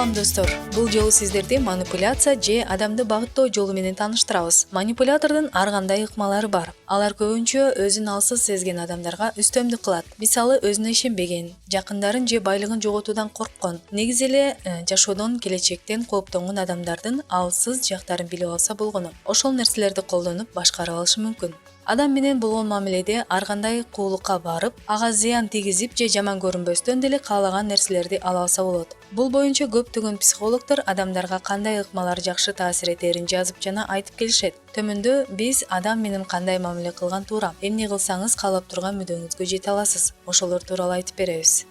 Салам достор, бул жолу сиздерди манипуляция же адамды багыттоо жолу менен тааныштырабыз. Манипулятордун ар кандай ыкмалары бар. Алар көбүнчө өзүн алсыз сезген адамдарга үстөмдүк кылат. Мисалы, өзүнө ишенбеген, жакындарын же байлыгын жоготуудан корккон, негизи эле жашоодон, келечектен кооптонгон адамдардын алсыз жактарын билип алса болгону. Ошол нерселерди колдонуп башкарып алышы мүмкүн. Адам менен болгон мамиледе ар кандай куулукка барып, ага зыян тийгизип же жаман көрүнбөстөн деле каалаган нерселерди ала алса болот. Бул боюнча көптөгөн психологдор адамдарга кандай ыкмалар жакшы таасир этерин жазып жана айтып келишет. Төмөндө биз адам менен кандай мамиле кылган туура, эмне кылсаңыз каалап турган мүддөңүзгө жете аласыз. Ошолор тууралуу айтып беребиз.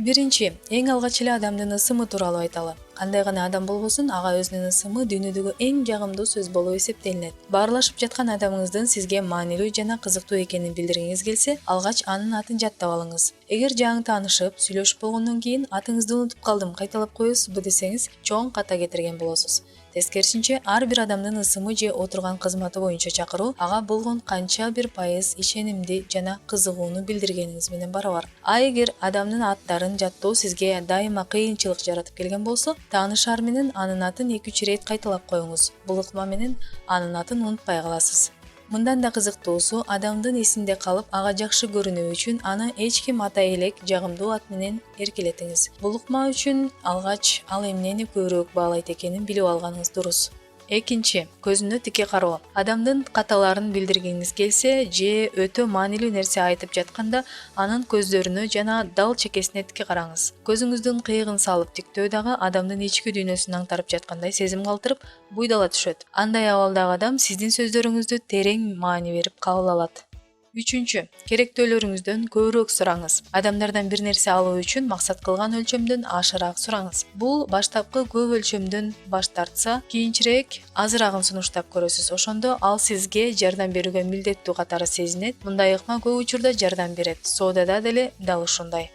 Биринчи, эң алгач эле адамдын ысымы тууралуу айталы. Кандай гана адам болбосун, ага өзүнүн ысымы дүйнөдөгү эң жагымдуу сөз болуп эсептелинет. Баарлашып жаткан адамыңыздын сизге маанилүү жана кызыктуу экенин билдиргиңиз келсе, алгач анын атын жаттап алыңыз. Эгер жаңы таанышып, сүйлөшүп болгондон кийин атыңызды унутуп калдым, кайталап коесузбу десеңиз, чоң ката кетирген болосуз. Тескерисинче, ар бир адамдын ысымы же отурган кызматы боюнча чакыруу ага болгон канча бир пайыз ишенимди жана кызыгууну билдиргениңиз менен барабар. А эгер адамдын аттарын жаттоо сизге дайыма кыйынчылык жаратып келген болсо, таанышаар менен анын атын 2-3 ирет кайталап коюңуз. Бул ыкма менен анын атын унутпай каласыз. Мындан да кызыктуусу, адамдын эсинде калып, ага жакшы көрүнүү үчүн аны эч ким атай элек жагымдуу ат менен эркелетиңиз. Бул ыкма үчүн алгач ал эмнени көбүрөөк баалайт экенин билип алганыңыз дурус. Экинчи, көзүнө тике кароо. Адамдын каталарын билдиргиңиз келсе же өтө маанилүү нерсе айтып жатканда анын көздөрүнө жана дал чекесине тике караңыз. Көзүңүздүн кыйыгын салып тиктөө дагы адамдын ички дүйнөсүн аңтарып жаткандай сезим калтырып, буйдала түшөт. Андай абалдагы адам сиздин сөздөрүңүздү терең маани берип кабыл алат. Үчүнчү, керектөөлөрүңүздөн көбүрөөк сураңыз. Адамдардан бир нерсе алуу үчүн максат кылган өлчөмдөн ашыраак сураңыз. Бул баштапкы көп өлчөмдөн баш тартса, кийинчерээк азырагын сунуштап көрөсүз. Ошондо ал сизге жардам берүүгө милдеттүү катары сезинет. Мындай ыкма көп учурда жардам берет. Соодада деле дал ушундай.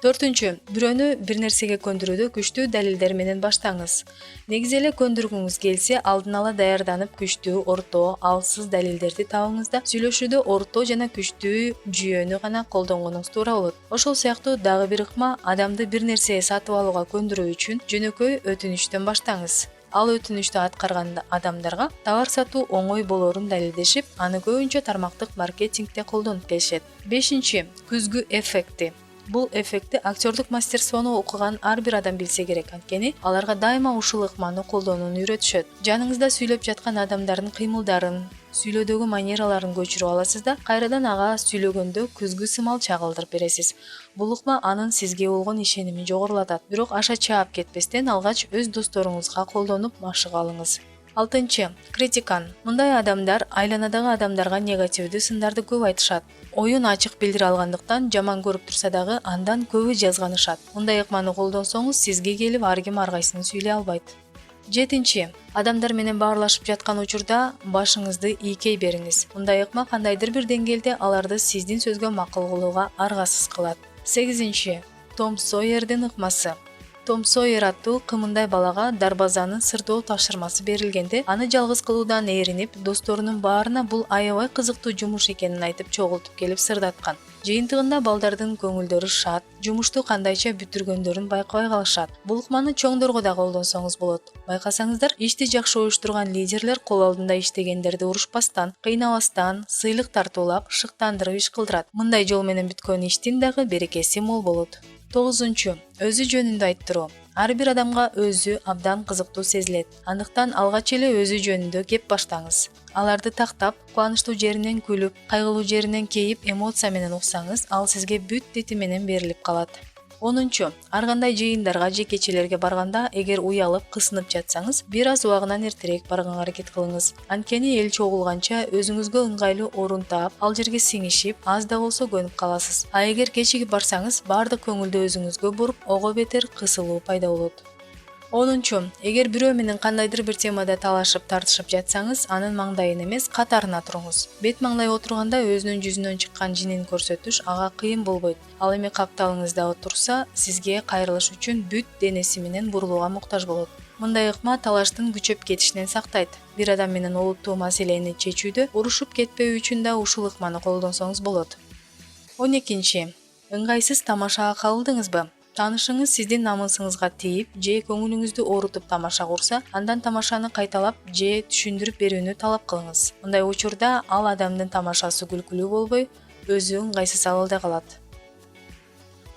Төртүнчү, бирөөнү бир нерсеге көндүрүүдө күчтүү далилдер менен баштаңыз. Негизи эле көндүргүңүз келсе, алдын ала даярданып күчтүү, орто, алсыз далилдерди табыңыз да сүйлөшүүдө орто жана күчтүү жүйөнү гана колдонгонуңуз туура болот. Ошол сыяктуу дагы бир ыкма, адамды бир нерсеге сатып алууга көндүрүү үчүн жөнөкөй өтүнүчтөн баштаңыз. Ал өтүнүчтү аткарган адамдарга товар сатуу оңой болоорун далилдешип, аны көбүнчө тармактык маркетингде колдонуп келишет. Бешинчи, күзгү эффекти. Бул эффектти актерлук мастерствону окуган ар бир адам билсе керек, анткени аларга дайыма ушул ыкманы колдонууну үйрөтүшөт. Жаныңызда сүйлөп жаткан адамдардын кыймылдарын, сүйлөөдөгү манераларын көчүрүп аласыз да кайрадан ага сүйлөгөндө күзгү сымал чагылдырып бересиз. Бул ыкма анын сизге болгон ишенимин жогорулатат. Бирок аша чаап кетпестен алгач өз досторуңузга колдонуп машык алыңыз. Алтынчы, критикан. Мындай адамдар айланадагы адамдарга негативдүү сындарды көп айтышат. Оюн ачык билдире алгандыктан жаман көрүп турса дагы андан көбү жазганышат. Мындай ыкманы колдонсоңуз сизге келип ар ким ар кайсысын сүйлөй албайт. Жетинчи, адамдар менен баарлашып жаткан учурда башыңызды ийкей бериңиз. Мындай ыкма кандайдыр бир деңгээлде аларды сиздин сөзгө макул кылууга аргасыз кылат. Сегизинчи, Том Сойердин ыкмасы. Том Сойер аттуу кымындай балага дарбазанын сырдоо тапшырмасы берилгенде, аны жалгыз кылуудан ээринип, досторунун баарына бул аябай кызыктуу жумуш экенин айтып чогултуп келип сырдаткан. Жыйынтыгында балдардын көңүлдөрү шат, жумушту кандайча бүтүргөндөрүн байкабай калышат. Бул ыкманы чоңдорго да колдонсоңуз болот. Байкасаңыздар, ишти жакшы уюштурган лидерлер кол алдында иштегендерди урушпастан, кыйнабастан, сыйлык тартуулап, шыктандырып иш кылдырат. Мындай жол менен бүткөн иштин дагы берекеси мол болот. Тогузунчу, өзү жөнүндө айттыруу. Ар бир адамга өзү абдан кызыктуу сезилет. Андыктан алгач эле өзү жөнүндө кеп баштаңыз. Аларды тактап, кубанычтуу жеринен күлүп, кайгылуу жеринен кейип, эмоция менен уксаңыз, ал сизге бүт дети менен берилип калат. 10. Ар кандай жыйындарга же кечелерге барганда, эгер уялып, кысынып жатсаңыз, бир аз убагынан эртерээк барганга аракет кылыңыз. Анткени эл чогулганча өзүңүзгө ыңгайлуу орун таап, ал жерге сиңишип, аз да болсо көнүп каласыз. А эгер кечигип барсаңыз, баардык көңүлдү өзүңүзгө буруп, ого бетер кысылуу пайда болот. 10. Эгер бирөө менен кандайдыр бир темада талашып, тартышып жатсаңыз, анын маңдайын эмес, катарына туруңуз. Бет маңдай отурганда өзүнүн жүзүнөн чыккан жинин көрсөтүш ага кыйын болбойт. Ал эми капталыңызда отурса, сизге кайрылыш үчүн бүт денеси менен бурулууга муктаж болот. Мындай ыкма талаштын күчөп кетишинен сактайт. Бир адам менен олуттуу маселени чечүүдө урушуп кетпөө үчүн да ушул ыкманы колдонсоңуз болот. 12. Ыңгайсыз тамашага кабылдыңызбы? Таанышыңыз сиздин намысыңызга тийип же көңүлүңүздү оорутуп тамаша курса, андан тамашаны кайталап же түшүндүрүп берүүнү талап кылыңыз. Мындай учурда ал адамдын тамашасы күлкүлүү болбой, өзү ыңгайсыз абалда калат.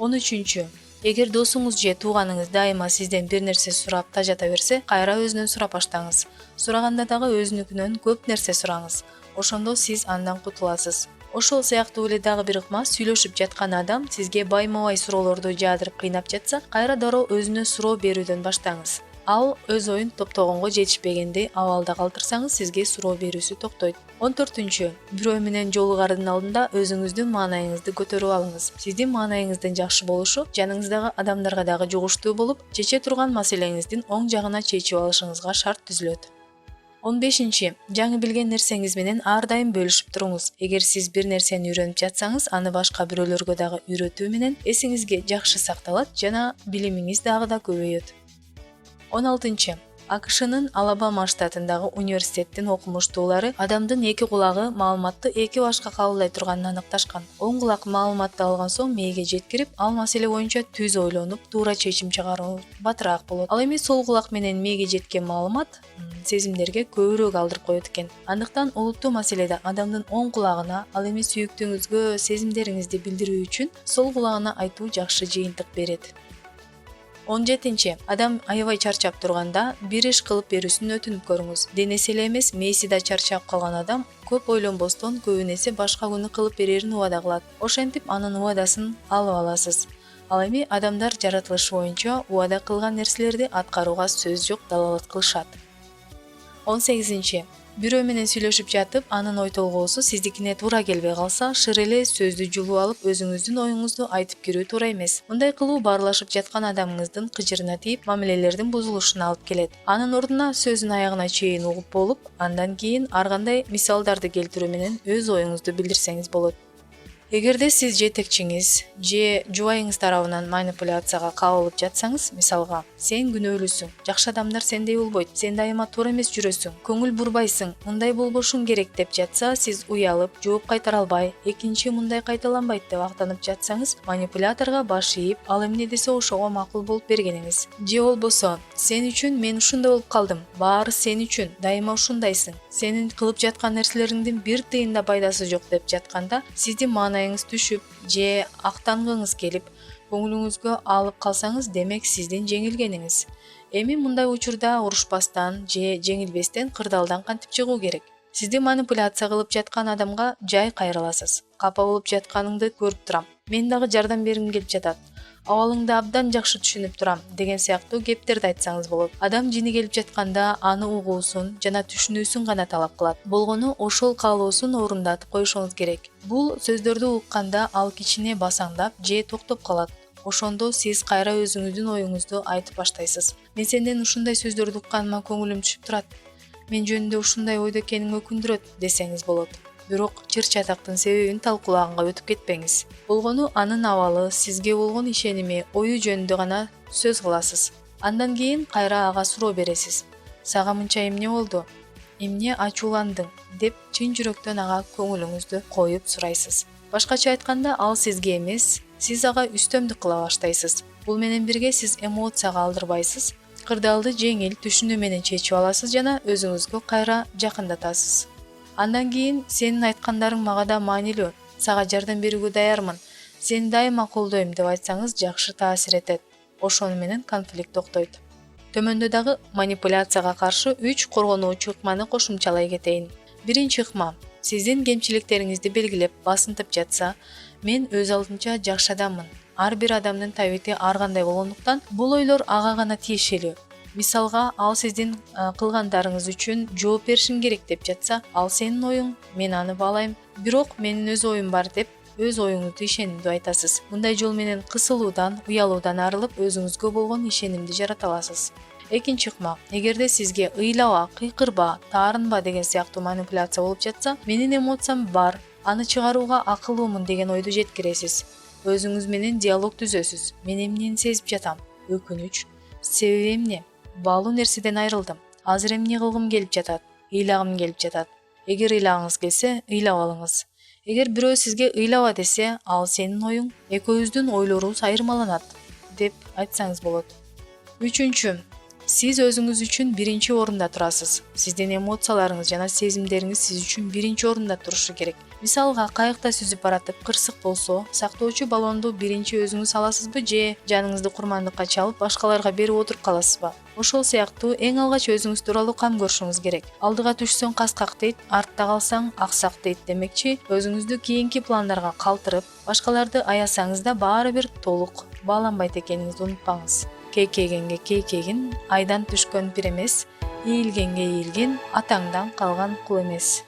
13. Эгер досуңуз же тууганыңыз дайыма сизден бир нерсе сурап тажата берсе, кайра өзүнөн сурап баштаңыз. Сураганда дагы өзүнүкүнөн көп нерсе сураңыз. Ошондо сиз андан кутуласыз. Ошол сыяктуу эле дагы бир ыкма, сүйлөшүп жаткан адам сизге байма-бай суроолорду жаадырып кыйнап жатса, кайра дароо өзүнө суроо берүүдөн баштаңыз. Ал өз оюн топтогонго жетишпегенди абалда калтырсаңыз, сизге суроо берүүсү токтойт. 14. Бирөө менен жолугаардын алдында өзүңүздүн маанайыңызды көтөрүп алыңыз. Сиздин маанайыңыздын жакшы болушу жаныңыздагы адамдарга дагы жугуштуу болуп, чече турган маселеңиздин оң жагына чечип алышыңызга шарт түзүлөт. 15. Жаңы билген нерсеңиз менен ар дайым бөлүшүп туруңуз. Эгер сиз бир нерсени үйрөнүп жатсаңыз, аны башка бирөөлөргө дагы үйрөтүү менен эсиңизге жакшы сакталат жана билимиңиз дагы да көбөйөт. 16. АКШнын Алабама штатындагы университеттин окумуштуулары адамдын эки кулагы маалыматты эки башка кабылдай турганын аныкташкан. Оң кулак маалыматты алган соң мээге жеткирип, ал маселе боюнча түз ойлонуп, туура чечим чыгаруу батыраак болот. Ал эми сол кулак менен мээге жеткен маалымат сезимдерге көбүрөөк алдырып коет экен. Андыктан олуттуу маселеде адамдын оң кулагына, ал эми сүйүктүүңүзгө сезимдериңизди билдирүү үчүн сол кулагына айтуу жакшы жыйынтык берет. 17. Адам аябай чарчап турганда бир иш кылып берүүсүн өтүнүп көрүңүз. Денеси эле эмес, мээси да чарчап калган адам көп ойлонбостон көбүн эсе башка күнү кылып берерин убада кылат. Ошентип анын убадасын алып аласыз. Ал эми адамдар жаратылышы боюнча убада кылган нерселерди аткарууга сөз жок далалат кылышат. 18. Бирөө менен сүйлөшүп жатып, анын ой толгоосу сиздикине туура келбей калса, шыр эле сөздү жулуп алып, өзүңүздүн оюңузду айтып кирүү туура эмес. Мындай кылуу баарлашып жаткан адамыңыздын кыжырына тийип, мамилелердин бузулушуна алып келет. Анын ордуна сөзүн аягына чейин угуп болуп, андан кийин ар кандай мисалдарды келтирүү менен өз оюңузду билдирсеңиз болот. Эгерде сиз жетекчиңиз же жубайыңыз тарабынан манипуляцияга кабылып жатсаңыз, мисалга, сен күнөөлүүсүң, жакшы адамдар сендей болбойт, сен дайыма туура эмес жүрөсүң, көңүл бурбайсың, мындай болбошуң керек деп жатса, сиз уялып, жооп кайтара албай, экинчи мындай кайталанбайт деп актанып жатсаңыз, манипуляторго баш ийип, ал эмне десе ошого макул болуп бергениңиз. Же болбосо, сен үчүн мен ушундай болуп калдым, баары сен үчүн, дайыма ушундайсың, сенин кылып жаткан нерселериңдин бир тыйын да пайдасы жок деп жатканда, сиздин маанайыңыз түшүп же актангыңыз келип, көңүлүңүзгө алып калсаңыз, демек сиздин жеңилгениңиз. Эми мындай учурда урушпастан же жеңилбестен кырдаалдан кантип чыгуу керек? Сизди манипуляция кылып жаткан адамга жай кайрыласыз. Капа болуп жатканыңды көрүп турам. Мен дагы жардам бергим келип жатат. Абалыңды абдан жакшы түшүнүп турам деген сыяктуу кептерди айтсаңыз болот. Адам жини келип жатканда аны угуусун жана түшүнүүсүн гана талап кылат. Болгону ошол каалоосун орундатып коюшуңуз керек. Бул сөздөрдү укканда ал кичине басаңдап же токтоп калат. Ошондо сиз кайра өзүңүздүн оюңузду айтып баштайсыз. Мен сенден ушундай сөздөрдү укканыма көңүлүм түшүп турат. Мен жөнүндө ушундай ойдо экениң өкүндүрөт десеңиз болот. Бирок чыр-чатактын себебин талкуулаганга өтүп кетпеңиз. Болгону анын абалы, сизге болгон ишеними, ою жөнүндө гана сөз кыласыз. Андан кийин кайра ага суроо бересиз. Сага мынча эмне болду? Эмне ачууландың? Деп чын жүрөктөн ага көңүлүңүздү коюп сурайсыз. Башкача айтканда, ал сизге эмес, сиз ага үстөмдүк кыла баштайсыз. Бул менен бирге сиз эмоцияга алдырбайсыз, кырдаалды жеңил түшүнүү менен чечип аласыз жана өзүңүзгө кайра жакындатасыз. Андан кийин сенин айткандарың мага да маанилүү, сага жардам берүүгө даярмын, сени дайыма колдойм деп айтсаңыз жакшы таасир этет. Ошону менен конфликт токтойт. Төмөндө дагы манипуляцияга каршы 3 коргонуучу ыкманы кошумчалай кетейин. Биринчи ыкма: сиздин кемчиликтериңизди белгилеп, басынтып жатса, мен өз алдынча жакшы адаммын. Ар бир адамдын табити ар кандай болгондуктан, бул ойлор ага гана тиешелүү. Мисалга, ал сиздин кылгандарыңыз үчүн жооп беришиң керек деп жатса, ал сенин оюң, мен аны баалайм, бирок менин өз оюм бар деп өз оюңузду ишенимдүү айтасыз. Мындай жол менен кысылуудан, уялуудан арылып, өзүңүзгө болгон ишенимди жарата аласыз. Экинчи ыкма: эгерде сизге ыйлаба, кыйкырба, таарынба деген сыяктуу манипуляция болуп жатса, менин эмоциям бар, аны чыгарууга акылуумун деген ойду жеткиресиз. Өзүңүз менен диалог түзөсүз. Мен эмнени сезип жатам? Өкүнүч. Себеби эмне? Баалуу нерседен айрылдым. Азыр эмне кылгым келип жатат? Ыйлагым келип жатат. Эгер ыйлагыңыз келсе, ыйлап алыңыз. Эгер бирөө сизге ыйлаба десе, ал сенин оюң, экөөбүздүн ойлорубуз айырмаланат. деп айтсаңыз болот. Үчүнчү, сиз өзүңүз үчүн биринчи орунда турасыз. Сиздин эмоцияларыңыз жана сезимдериңиз сиз үчүн биринчи орунда турушу керек. Мисалга, кайыкта сүзүп баратып кырсык болсо, сактоочу баллонду биринчи өзүңүз аласызбы же жаныңызды курмандыкка чалып башкаларга берип отуруп каласызбы? Ошол сыяктуу эң алгач өзүңүз тууралуу кам көрүшүңүз керек. Алдыга түшсөң каскак дейт, артта калсаң аксак дейт. Демекчи, өзүңүздү кийинки пландарга калтырып, башкаларды аясаңыз да баары бир толук бааланбайт экениңизди унутпаңыз. Кейкейгенге кейкейгин, айдан түшкөн пир эмес, ийилгенге ийилген, атаңдан калган кул эмес.